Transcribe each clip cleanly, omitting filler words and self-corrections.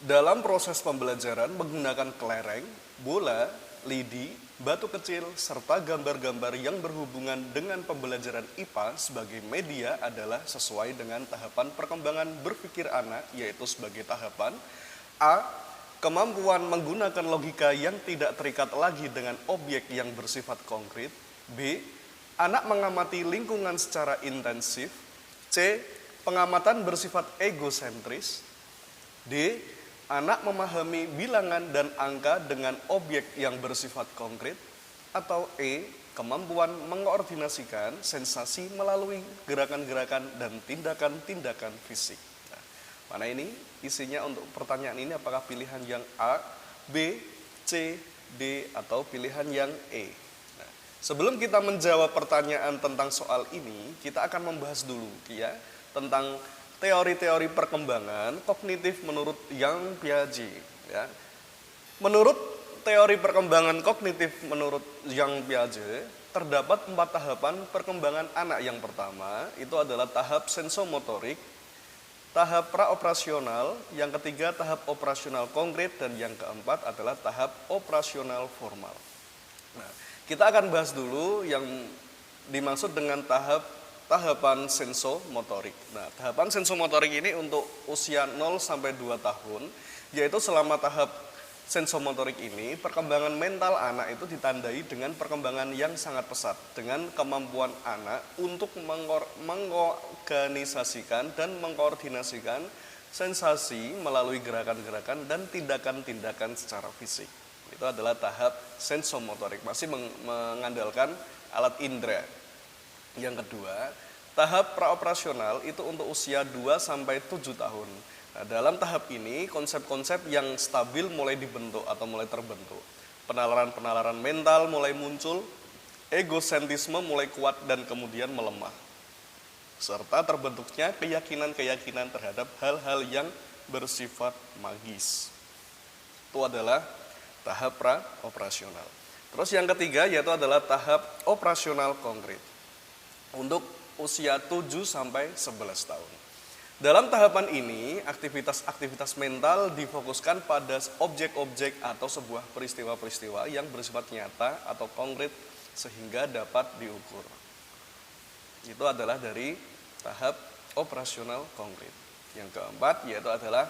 Dalam proses pembelajaran menggunakan kelereng, bola, lidi, batu kecil, serta gambar-gambar yang berhubungan dengan pembelajaran IPA sebagai media adalah sesuai dengan tahapan perkembangan berpikir anak, yaitu sebagai tahapan A. Kemampuan menggunakan logika yang tidak terikat lagi dengan objek yang bersifat konkret. B. Anak mengamati lingkungan secara intensif. C. Pengamatan bersifat egosentris. D. Anak memahami bilangan dan angka dengan objek yang bersifat konkret. Atau E. Kemampuan mengkoordinasikan sensasi melalui gerakan-gerakan dan tindakan-tindakan fisik. Nah, mana ini isinya untuk pertanyaan ini, apakah pilihan yang A, B, C, D, atau pilihan yang E? Nah, sebelum kita menjawab pertanyaan tentang soal ini, kita akan membahas dulu ya tentang teori-teori perkembangan kognitif menurut Yang Piaget. Ya. Menurut teori perkembangan kognitif menurut Yang Piaget, terdapat 4 tahapan perkembangan anak. Yang pertama itu adalah tahap sensomotorik, tahap praoperasional, yang ketiga tahap operasional konkret, dan yang keempat adalah tahap operasional formal. Nah, kita akan bahas dulu yang dimaksud dengan tahapan sensomotorik. Nah, tahapan sensomotorik ini untuk usia 0 sampai 2 tahun, yaitu selama tahap sensomotorik ini, perkembangan mental anak itu ditandai dengan perkembangan yang sangat pesat, dengan kemampuan anak untuk mengorganisasikan dan mengkoordinasikan sensasi melalui gerakan-gerakan dan tindakan-tindakan secara fisik. Itu adalah tahap sensomotorik, masih mengandalkan alat indera. Yang kedua, tahap praoperasional itu untuk usia 2 sampai 7 tahun. Nah, dalam tahap ini konsep-konsep yang stabil mulai dibentuk atau mulai terbentuk. Penalaran-penalaran mental mulai muncul, egosentrisme mulai kuat dan kemudian melemah. Serta terbentuknya keyakinan-keyakinan terhadap hal-hal yang bersifat magis. Itu adalah tahap praoperasional. Terus yang ketiga yaitu adalah tahap operasional konkret. Untuk usia 7 sampai 11 tahun. Dalam tahapan ini, aktivitas-aktivitas mental difokuskan pada objek-objek atau sebuah peristiwa-peristiwa yang bersifat nyata atau konkret sehingga dapat diukur. Itu adalah dari tahap operasional konkret. Yang keempat yaitu adalah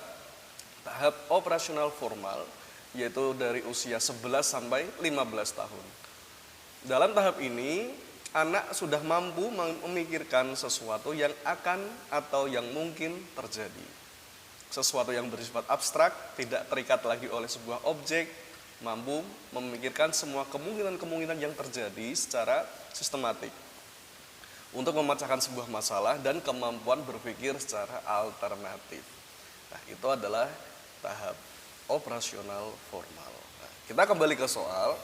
tahap operasional formal, yaitu dari usia 11 sampai 15 tahun. Dalam tahap ini, anak sudah mampu memikirkan sesuatu yang akan atau yang mungkin terjadi. Sesuatu yang bersifat abstrak, tidak terikat lagi oleh sebuah objek, mampu memikirkan semua kemungkinan-kemungkinan yang terjadi secara sistematik. Untuk memecahkan sebuah masalah dan kemampuan berpikir secara alternatif. Nah, itu adalah tahap operasional formal. Nah, kita kembali ke soal.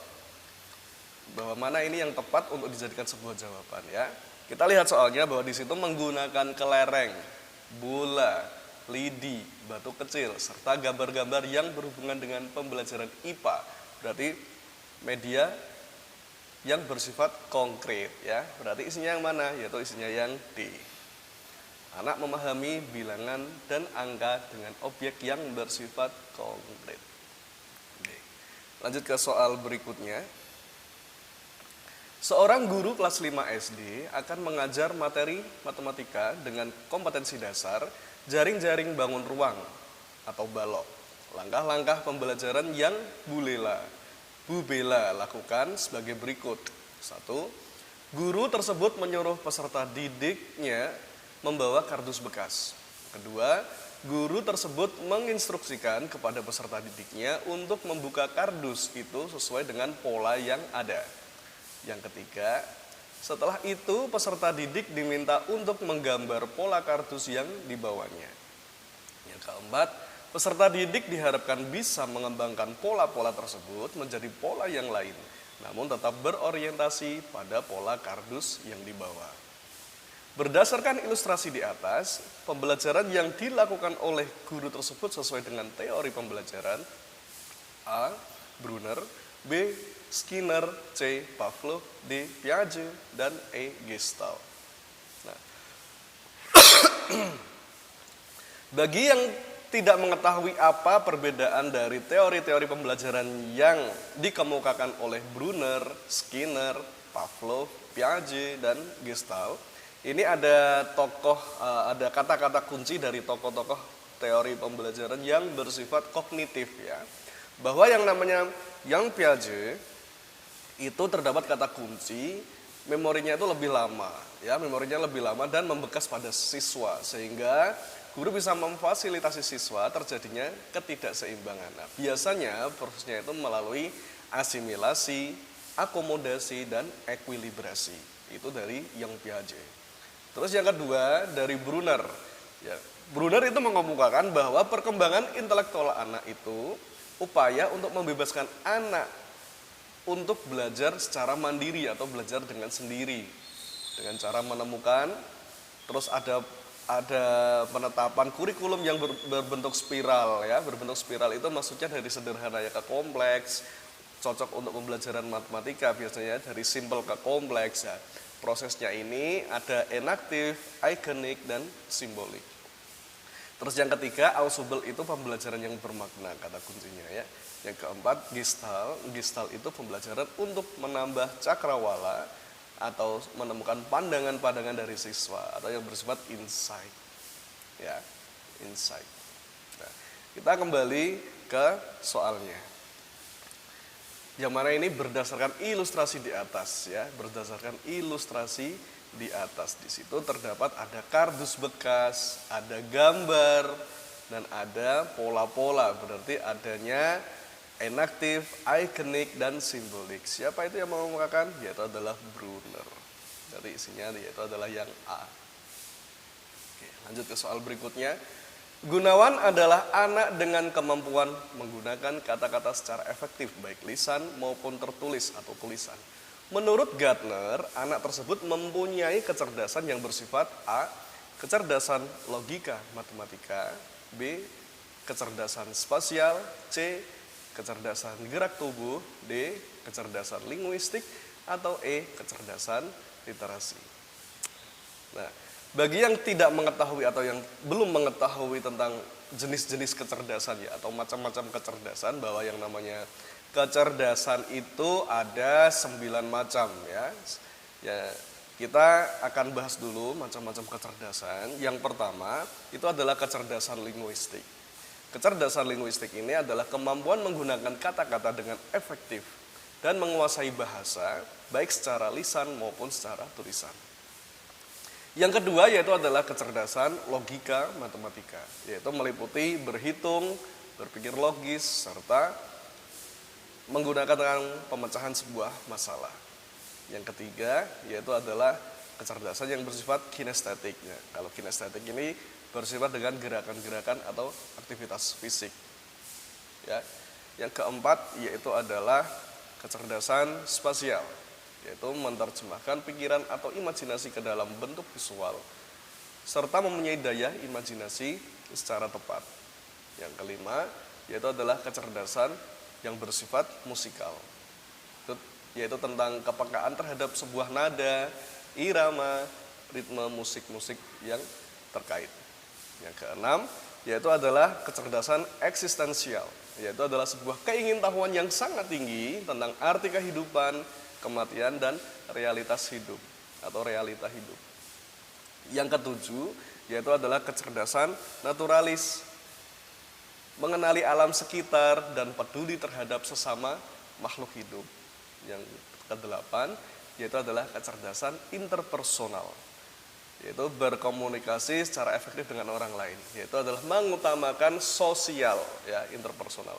Bahwa mana ini yang tepat untuk dijadikan sebuah jawaban ya. Kita lihat soalnya bahwa di situ menggunakan kelereng, bola, lidi, batu kecil, serta gambar-gambar yang berhubungan dengan pembelajaran IPA. Berarti media yang bersifat konkret ya. Berarti isinya yang mana? Yaitu isinya yang D. Anak memahami bilangan dan angka dengan objek yang bersifat konkret. D. Lanjut ke soal berikutnya. Seorang guru kelas 5 SD akan mengajar materi matematika dengan kompetensi dasar jaring-jaring bangun ruang atau balok. Langkah-langkah pembelajaran yang Bu Bella lakukan sebagai berikut. 1. Guru tersebut menyuruh peserta didiknya membawa kardus bekas. Kedua, guru tersebut menginstruksikan kepada peserta didiknya untuk membuka kardus itu sesuai dengan pola yang ada. Yang ketiga, setelah itu peserta didik diminta untuk menggambar pola kardus yang dibawanya. Yang keempat, peserta didik diharapkan bisa mengembangkan pola-pola tersebut menjadi pola yang lain, namun tetap berorientasi pada pola kardus yang dibawa. Berdasarkan ilustrasi di atas, pembelajaran yang dilakukan oleh guru tersebut sesuai dengan teori pembelajaran A. Brunner, B. Skinner, C. Pavlov, D. Piaget, dan E. Gestalt. Nah, bagi yang tidak mengetahui apa perbedaan dari teori-teori pembelajaran yang dikemukakan oleh Brunner, Skinner, Pavlov, Piaget, dan Gestalt. Ini ada ada kata-kata kunci dari tokoh-tokoh teori pembelajaran yang bersifat kognitif ya. Bahwa yang namanya Young Piaget itu terdapat kata kunci, memorinya itu lebih lama ya, memorinya lebih lama dan membekas pada siswa sehingga guru bisa memfasilitasi siswa terjadinya ketidakseimbangan. Nah, biasanya prosesnya itu melalui asimilasi, akomodasi, dan ekuilibrasi. Itu dari Young Piaget. Terus yang kedua dari Brunner. Ya, Brunner itu mengemukakan bahwa perkembangan intelektual anak itu upaya untuk membebaskan anak untuk belajar secara mandiri atau belajar dengan sendiri. Dengan cara menemukan, terus ada penetapan kurikulum yang berbentuk spiral ya. Berbentuk spiral itu maksudnya dari sederhana ya ke kompleks, cocok untuk pembelajaran matematika biasanya dari simple ke kompleks ya. Prosesnya ini ada enaktif, iconik, dan simbolik. Terus yang ketiga, ensemble itu pembelajaran yang bermakna kata kuncinya ya. Yang keempat, Gestalt. Gestalt itu pembelajaran untuk menambah cakrawala atau menemukan pandangan-pandangan dari siswa atau yang bersifat insight. Ya, insight. Nah, kita kembali ke soalnya. Yang mana ini berdasarkan ilustrasi di atas ya, berdasarkan ilustrasi di atas. Di situ terdapat ada kardus bekas, ada gambar, dan ada pola-pola. Berarti adanya enaktif, ikonik, dan simbolik. Siapa itu yang mengemukakan? Yaitu adalah Brunner. Dari isinya yaitu adalah yang A. Oke, lanjut ke soal berikutnya. Gunawan adalah anak dengan kemampuan menggunakan kata-kata secara efektif, baik lisan maupun tertulis atau tulisan. Menurut Gardner, anak tersebut mempunyai kecerdasan yang bersifat A. Kecerdasan logika matematika, B. Kecerdasan spasial, C. Kecerdasan gerak tubuh, D. Kecerdasan linguistik, atau E. Kecerdasan literasi. Nah, bagi yang tidak mengetahui atau yang belum mengetahui tentang jenis-jenis kecerdasan ya atau macam-macam kecerdasan, bahwa yang namanya kecerdasan itu ada 9 macam ya. Ya, kita akan bahas dulu macam-macam kecerdasan. Yang pertama itu adalah kecerdasan linguistik. Kecerdasan linguistik ini adalah kemampuan menggunakan kata-kata dengan efektif dan menguasai bahasa baik secara lisan maupun secara tulisan. Yang kedua yaitu adalah kecerdasan logika matematika, yaitu meliputi berhitung, berpikir logis, serta menggunakan pemecahan sebuah masalah. Yang ketiga yaitu adalah kecerdasan yang bersifat kinestetik. Kalau kinestetik ini bersifat dengan gerakan-gerakan atau aktivitas fisik. Ya. Yang keempat yaitu adalah kecerdasan spasial, yaitu menerjemahkan pikiran atau imajinasi ke dalam bentuk visual, serta mempunyai daya imajinasi secara tepat. Yang kelima, yaitu adalah kecerdasan yang bersifat musikal, yaitu tentang kepekaan terhadap sebuah nada, irama, ritme musik-musik yang terkait. Yang keenam, yaitu adalah kecerdasan eksistensial, yaitu adalah sebuah keingintahuan yang sangat tinggi tentang arti kehidupan, kematian, dan realitas hidup atau realita hidup. Yang ketujuh yaitu adalah kecerdasan naturalis, mengenali alam sekitar dan peduli terhadap sesama makhluk hidup. Yang kedelapan yaitu adalah kecerdasan interpersonal, yaitu berkomunikasi secara efektif dengan orang lain, yaitu adalah mengutamakan sosial ya, interpersonal.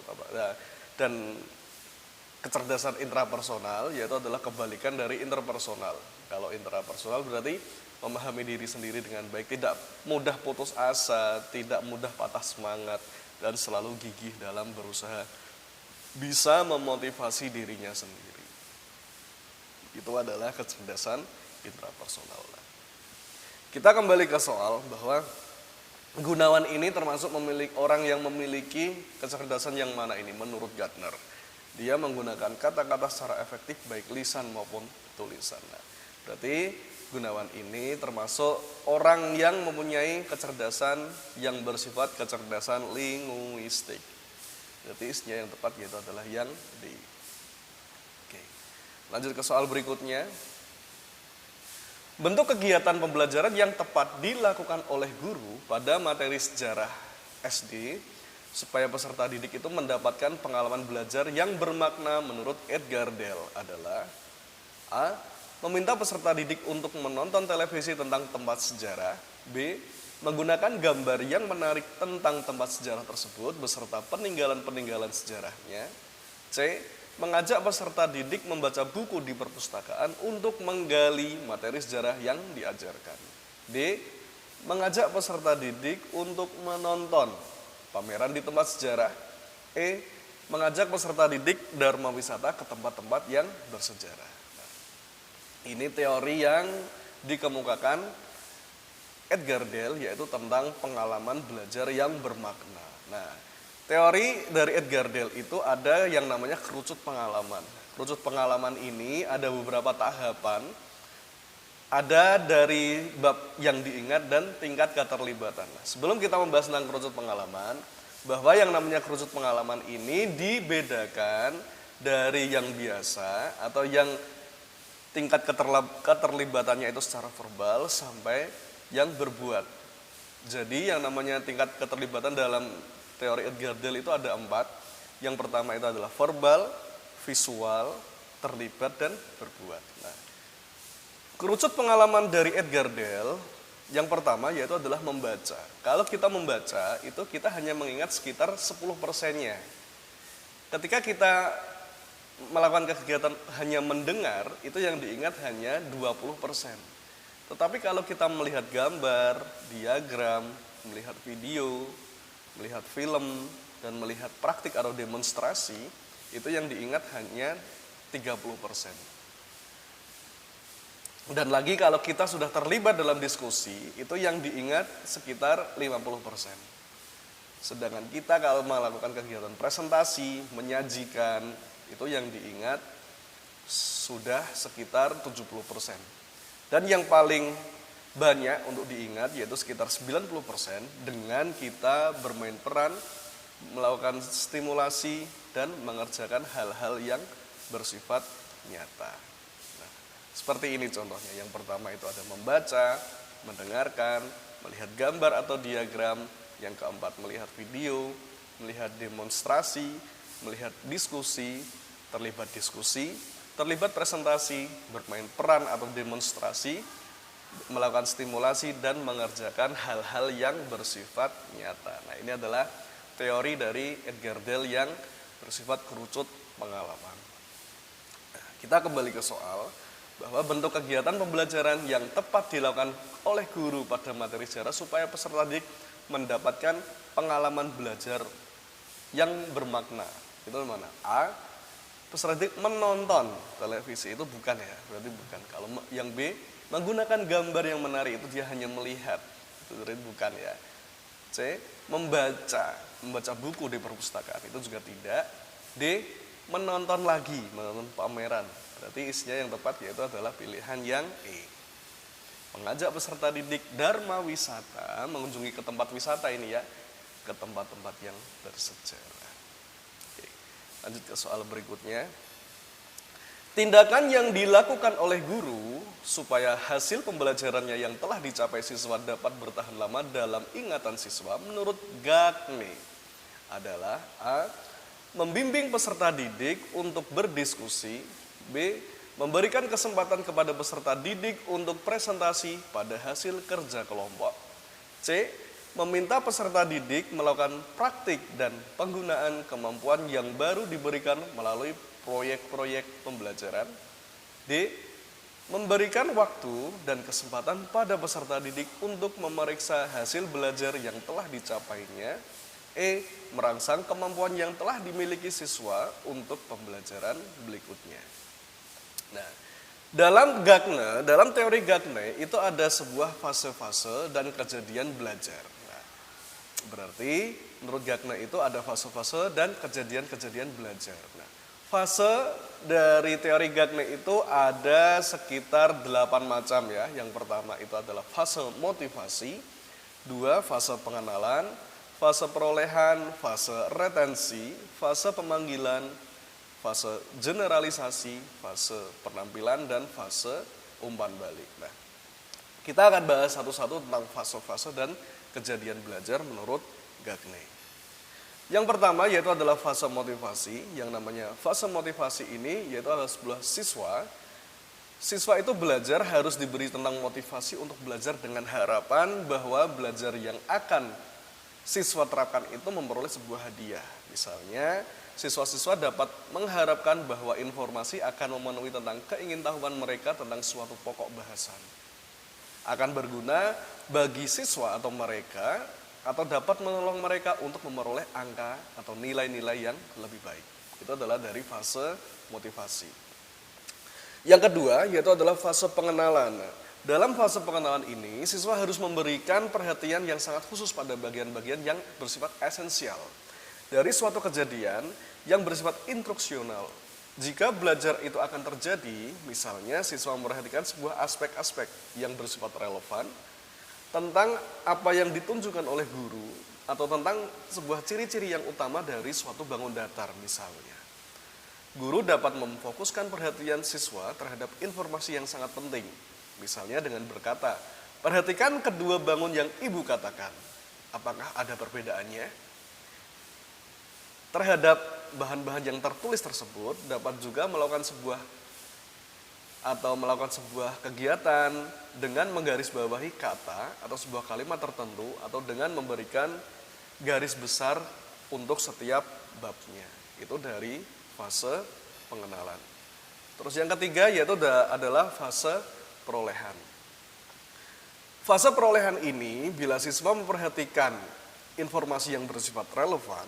Dan kecerdasan intrapersonal yaitu adalah kebalikan dari interpersonal. Kalau intrapersonal berarti memahami diri sendiri dengan baik, tidak mudah putus asa, tidak mudah patah semangat, dan selalu gigih dalam berusaha bisa memotivasi dirinya sendiri. Itu adalah kecerdasan intrapersonal. Kita kembali ke soal bahwa Gunawan ini termasuk orang yang memiliki kecerdasan yang mana ini menurut Gardner. Dia menggunakan kata-kata secara efektif baik lisan maupun tulisan. Nah, berarti Gunawan ini termasuk orang yang mempunyai kecerdasan yang bersifat kecerdasan linguistik. Jadi isinya yang tepat yaitu adalah yang D. Oke. Lanjut ke soal berikutnya. Bentuk kegiatan pembelajaran yang tepat dilakukan oleh guru pada materi sejarah SD supaya peserta didik itu mendapatkan pengalaman belajar yang bermakna menurut Edgar Dale adalah A. Meminta peserta didik untuk menonton televisi tentang tempat sejarah. B. Menggunakan gambar yang menarik tentang tempat sejarah tersebut beserta peninggalan-peninggalan sejarahnya. C. Mengajak peserta didik membaca buku di perpustakaan untuk menggali materi sejarah yang diajarkan. D. Mengajak peserta didik untuk menonton pameran di tempat sejarah. E. Mengajak peserta didik dharma wisata ke tempat-tempat yang bersejarah. Ini teori yang dikemukakan Edgar Dale, yaitu tentang pengalaman belajar yang bermakna. Nah, teori dari Edgar Dale itu ada yang namanya kerucut pengalaman. Kerucut pengalaman ini ada beberapa tahapan, ada dari bab yang diingat dan tingkat keterlibatan. Nah, sebelum kita membahas tentang kerucut pengalaman, bahwa yang namanya kerucut pengalaman ini dibedakan dari yang biasa atau yang tingkat keterlibatannya itu secara verbal sampai yang berbuat. Jadi yang namanya tingkat keterlibatan dalam teori Edgar Dale itu ada 4. Yang pertama itu adalah verbal, visual, terlibat, dan berbuat. Nah, kerucut pengalaman dari Edgar Dale yang pertama yaitu adalah membaca. Kalau kita membaca itu kita hanya mengingat sekitar 10%-nya. Ketika kita melakukan kegiatan hanya mendengar, itu yang diingat hanya 20%. Tetapi kalau kita melihat gambar, diagram, melihat video, melihat film, dan melihat praktik atau demonstrasi, itu yang diingat hanya 30%. Dan lagi kalau kita sudah terlibat dalam diskusi, itu yang diingat sekitar 50%. Sedangkan kita kalau melakukan kegiatan presentasi, menyajikan, itu yang diingat sudah sekitar 70%. Dan yang paling banyak untuk diingat yaitu sekitar 90% dengan kita bermain peran, melakukan stimulasi, dan mengerjakan hal-hal yang bersifat nyata. Nah, seperti ini contohnya. Yang pertama itu ada membaca, mendengarkan, melihat gambar atau diagram. Yang keempat melihat video, melihat demonstrasi, melihat diskusi, terlibat presentasi, bermain peran atau demonstrasi, melakukan stimulasi, dan mengerjakan hal-hal yang bersifat nyata. Nah, ini adalah teori dari Edgar Dale yang bersifat kerucut pengalaman. Nah, kita kembali ke soal bahwa bentuk kegiatan pembelajaran yang tepat dilakukan oleh guru pada materi sejarah supaya peserta didik mendapatkan pengalaman belajar yang bermakna. Itu mana? A. Peserta didik menonton televisi, itu bukan ya, berarti bukan. Kalau yang B, menggunakan gambar yang menarik, itu dia hanya melihat, itu berarti bukan ya. C. Membaca buku di perpustakaan, itu juga tidak. D. Menonton pameran, berarti isinya yang tepat yaitu adalah pilihan yang E. Mengajak peserta didik dharma wisata, mengunjungi ke tempat wisata ini ya, ke tempat-tempat yang bersejarah. Lanjut ke soal berikutnya. Tindakan yang dilakukan oleh guru supaya hasil pembelajarannya yang telah dicapai siswa dapat bertahan lama dalam ingatan siswa menurut Gagne adalah A. Membimbing peserta didik untuk berdiskusi. B. Memberikan kesempatan kepada peserta didik untuk presentasi pada hasil kerja kelompok. C. Meminta peserta didik melakukan praktik dan penggunaan kemampuan yang baru diberikan melalui proyek-proyek pembelajaran. D. Memberikan waktu dan kesempatan pada peserta didik untuk memeriksa hasil belajar yang telah dicapainya. E. Merangsang kemampuan yang telah dimiliki siswa untuk pembelajaran berikutnya. Nah, dalam teori Gagne itu ada sebuah fase-fase dan kejadian belajar. Berarti menurut Gagne itu ada fase-fase dan kejadian-kejadian belajar. Nah, Fase dari teori Gagne itu ada sekitar 8 macam ya. Yang pertama itu adalah fase motivasi, 2 fase pengenalan, fase perolehan, fase retensi, fase pemanggilan, fase generalisasi, fase penampilan, dan fase umpan balik. Nah, kita akan bahas satu-satu tentang fase-fase dan kejadian belajar menurut Gagne. Yang pertama yaitu adalah fase motivasi. Yang namanya fase motivasi ini yaitu adalah sebuah siswa. Siswa itu belajar harus diberi tentang motivasi untuk belajar dengan harapan bahwa belajar yang akan siswa terapkan itu memperoleh sebuah hadiah. Misalnya, siswa-siswa dapat mengharapkan bahwa informasi akan memenuhi tentang keingintahuan mereka tentang suatu pokok bahasan. Akan berguna bagi siswa atau mereka, atau dapat menolong mereka untuk memperoleh angka atau nilai-nilai yang lebih baik. Itu adalah dari fase motivasi. Yang kedua yaitu adalah fase pengenalan. Dalam fase pengenalan ini, siswa harus memberikan perhatian yang sangat khusus pada bagian-bagian yang bersifat esensial dari suatu kejadian yang bersifat instruksional. Jika belajar itu akan terjadi, misalnya siswa memperhatikan sebuah aspek-aspek yang bersifat relevan tentang apa yang ditunjukkan oleh guru atau tentang sebuah ciri-ciri yang utama dari suatu bangun datar misalnya. Guru dapat memfokuskan perhatian siswa terhadap informasi yang sangat penting. Misalnya dengan berkata, perhatikan kedua bangun yang ibu katakan. Apakah ada perbedaannya? Terhadap bahan-bahan yang tertulis tersebut dapat juga melakukan sebuah kegiatan dengan menggarisbawahi kata atau sebuah kalimat tertentu atau dengan memberikan garis besar untuk setiap babnya. Itu dari fase pengenalan. Terus yang ketiga yaitu adalah fase perolehan. Fase perolehan ini bila siswa memperhatikan informasi yang bersifat relevan,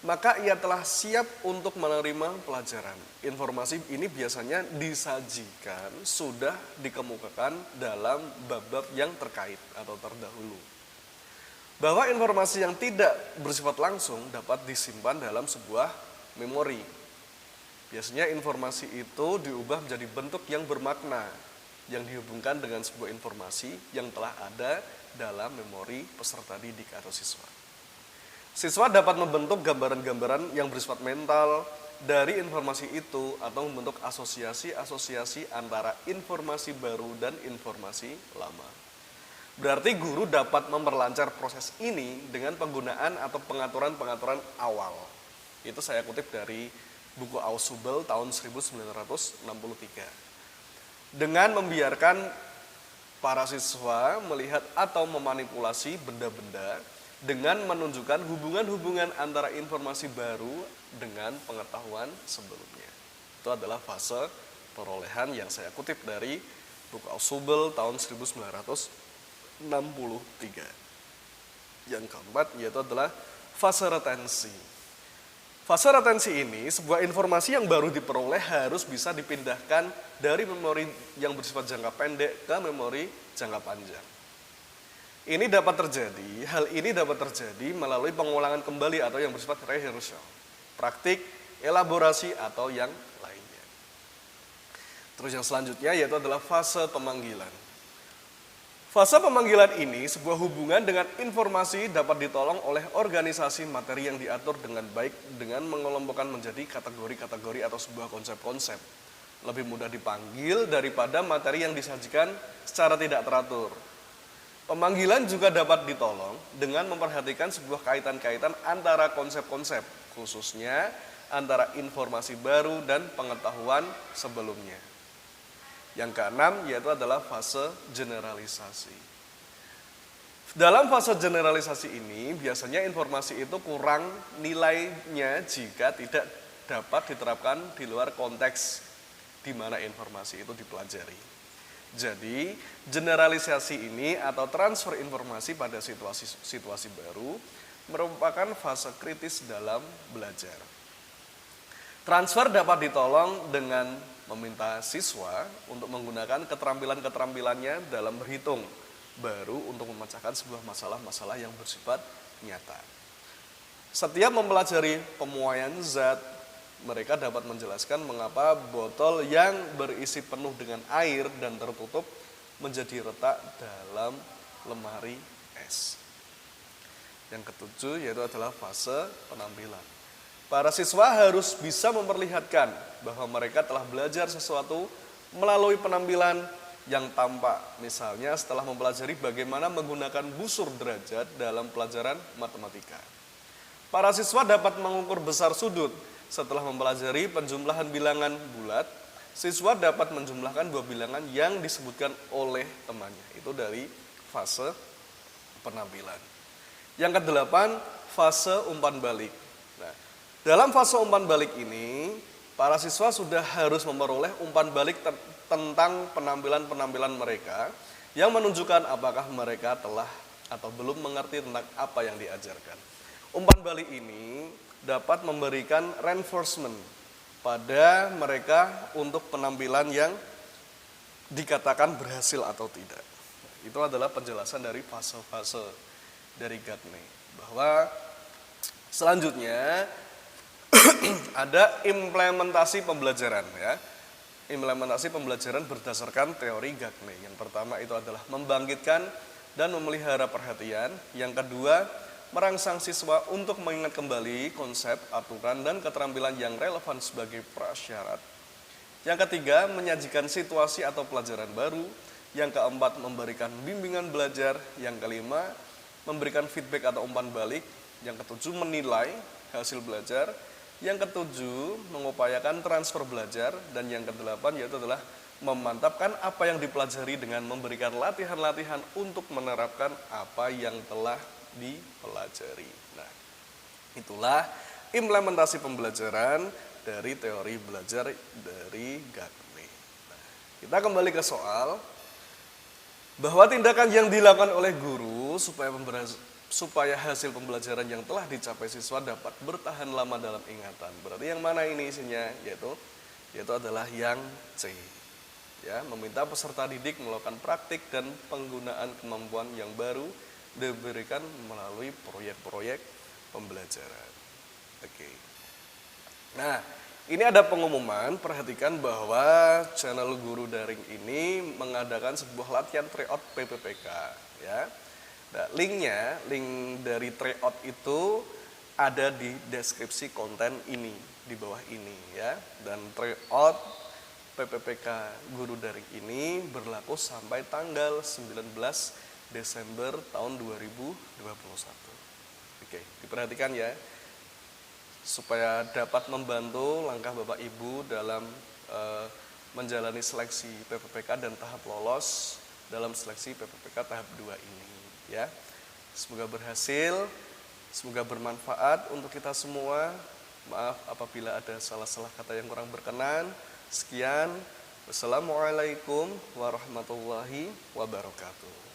maka ia telah siap untuk menerima pelajaran. Informasi ini biasanya disajikan, sudah dikemukakan dalam bab-bab yang terkait atau terdahulu. Bahwa informasi yang tidak bersifat langsung dapat disimpan dalam sebuah memori. Biasanya informasi itu diubah menjadi bentuk yang bermakna, yang dihubungkan dengan sebuah informasi yang telah ada dalam memori peserta didik atau siswa. Siswa dapat membentuk gambaran-gambaran yang bersifat mental dari informasi itu atau membentuk asosiasi-asosiasi antara informasi baru dan informasi lama. Berarti guru dapat memperlancar proses ini dengan penggunaan atau pengaturan-pengaturan awal. Itu saya kutip dari buku Ausubel tahun 1963. Dengan membiarkan para siswa melihat atau memanipulasi benda-benda dengan menunjukkan hubungan-hubungan antara informasi baru dengan pengetahuan sebelumnya. Itu adalah fase perolehan yang saya kutip dari buku Ausubel tahun 1963. Yang keempat yaitu adalah fase retensi. Fase retensi ini sebuah informasi yang baru diperoleh harus bisa dipindahkan dari memori yang bersifat jangka pendek ke memori jangka panjang. Hal ini dapat terjadi melalui pengulangan kembali atau yang bersifat rehearsal, praktik, elaborasi, atau yang lainnya. Terus yang selanjutnya yaitu adalah fase pemanggilan. Fase pemanggilan ini sebuah hubungan dengan informasi dapat ditolong oleh organisasi materi yang diatur dengan baik dengan mengelompokkan menjadi kategori-kategori atau sebuah konsep-konsep. Lebih mudah dipanggil daripada materi yang disajikan secara tidak teratur. Pemanggilan juga dapat ditolong dengan memperhatikan sebuah kaitan-kaitan antara konsep-konsep, khususnya antara informasi baru dan pengetahuan sebelumnya. Yang keenam yaitu adalah fase generalisasi. Dalam fase generalisasi ini biasanya informasi itu kurang nilainya jika tidak dapat diterapkan di luar konteks di mana informasi itu dipelajari. Jadi, generalisasi ini atau transfer informasi pada situasi baru merupakan fase kritis dalam belajar. Transfer dapat ditolong dengan meminta siswa untuk menggunakan keterampilan-keterampilannya dalam berhitung, baru untuk memecahkan sebuah masalah-masalah yang bersifat nyata. Setiap mempelajari pemuaian zat, mereka dapat menjelaskan mengapa botol yang berisi penuh dengan air dan tertutup menjadi retak dalam lemari es. Yang ketujuh yaitu adalah fase penampilan. Para siswa harus bisa memperlihatkan bahwa mereka telah belajar sesuatu melalui penampilan yang tampak. Misalnya setelah mempelajari bagaimana menggunakan busur derajat dalam pelajaran matematika. Para siswa dapat mengukur besar sudut. Setelah mempelajari penjumlahan bilangan bulat, siswa dapat menjumlahkan dua bilangan yang disebutkan oleh temannya. Itu dari fase penampilan. Yang kedelapan, fase umpan balik. Nah, dalam fase umpan balik ini, para siswa sudah harus memperoleh umpan balik tentang penampilan-penampilan mereka yang menunjukkan apakah mereka telah atau belum mengerti tentang apa yang diajarkan. Umpan balik ini dapat memberikan reinforcement pada mereka untuk penampilan yang dikatakan berhasil atau tidak. Itu adalah penjelasan dari fase-fase dari Gagne. Bahwa selanjutnya ada implementasi pembelajaran ya. Implementasi pembelajaran berdasarkan teori Gagne. Yang pertama itu adalah membangkitkan dan memelihara perhatian. Yang kedua, merangsang siswa untuk mengingat kembali konsep, aturan, dan keterampilan yang relevan sebagai prasyarat. Yang ketiga, menyajikan situasi atau pelajaran baru. Yang keempat, memberikan bimbingan belajar. Yang kelima, memberikan feedback atau umpan balik. Yang ketujuh, menilai hasil belajar. Yang ketujuh, mengupayakan transfer belajar. Dan yang kedelapan yaitu adalah memantapkan apa yang dipelajari dengan memberikan latihan-latihan untuk menerapkan apa yang telah dipelajari. Nah, itulah implementasi pembelajaran dari teori belajar dari Gagne. Nah, kita kembali ke soal bahwa tindakan yang dilakukan oleh guru supaya hasil pembelajaran yang telah dicapai siswa dapat bertahan lama dalam ingatan. Berarti yang mana ini isinya? Yaitu adalah yang C. Ya, meminta peserta didik melakukan praktik dan penggunaan kemampuan yang baru diberikan melalui proyek-proyek pembelajaran. Oke. Nah, ini ada pengumuman. Perhatikan bahwa channel Guru Daring ini mengadakan sebuah latihan tryout PPPK. Ya. Nah, link dari tryout itu ada di deskripsi konten ini di bawah ini ya. Dan tryout PPPK Guru Daring ini berlaku sampai tanggal 19 Desember tahun 2021. Oke, diperhatikan ya, supaya dapat membantu langkah Bapak Ibu dalam menjalani seleksi PPPK dan tahap lolos dalam seleksi PPPK tahap 2 ini ya. Semoga berhasil, semoga bermanfaat untuk kita semua. Maaf apabila ada salah-salah kata yang kurang berkenan. Sekian, wassalamualaikum warahmatullahi wabarakatuh.